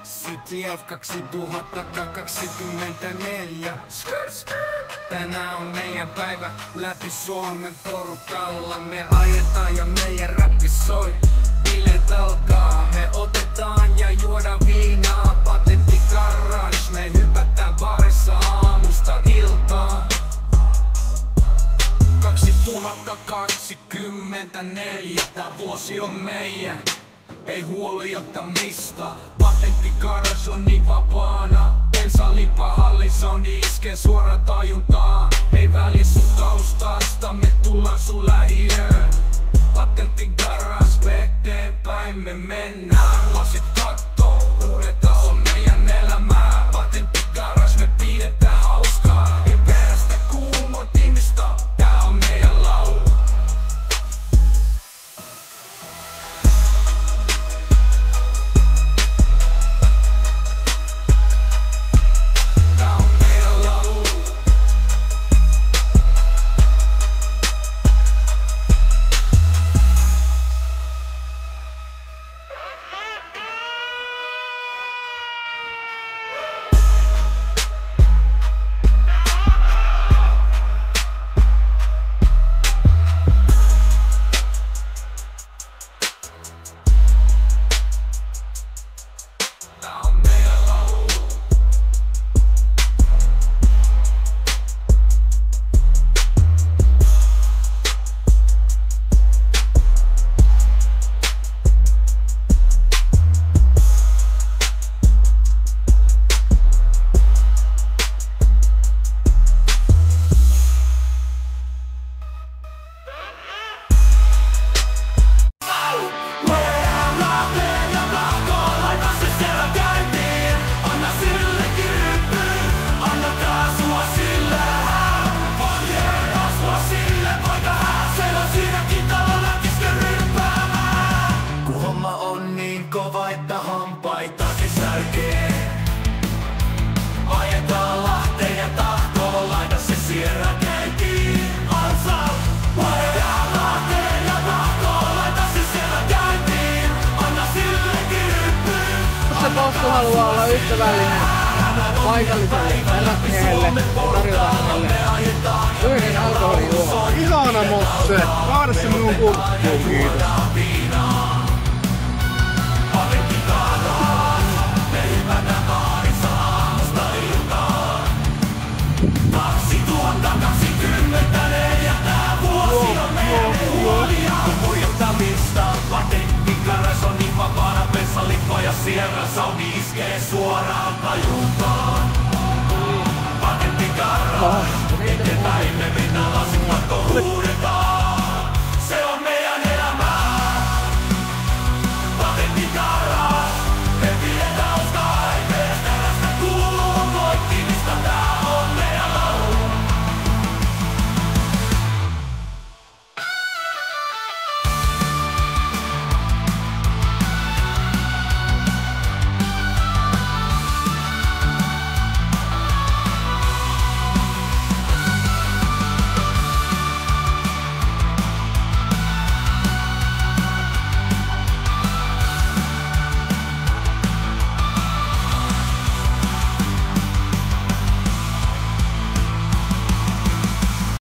CTF 2024. Tänään on meidän päivä läpi Suomen porukalla. Me ajetaan ja meidän räppi soi. Bileet alkaa, me otetaan ja juodaan viinaa. Patentti garage, me hypätään baarissa aamusta iltaan. 2024, tää vuosi on meidän. Ei huoliota mistä, patentti garage on niin vapaana. Bensalippahallissa on iskee suora tajuntaa. Ei väliä sun taustasta, me tullaan sun lähiöön. Patentti garage, eteenpäin me mennään. Lasit kattoo, uudeta on meidän elämää. Patentti garage, me pidetään hauskaa. Ei perästä kuumotimista, tää on meidän laulu. Kova, että hampaitakin särkee. Ajetaan Lahteen ja tahkoon, laita se sierra käyntiin. Ansa, ajetaan Lahteen ja tahkoon, laita se sierra käyntiin. Anna sillekin ryppyyn. Se Possu haluaa olla ystävällinen paikalliselle erämiehelle ja tarjota hänelle yhden alkoholijuoman. Ihana Mosse, kaada se minun kurkkuun, kiitos.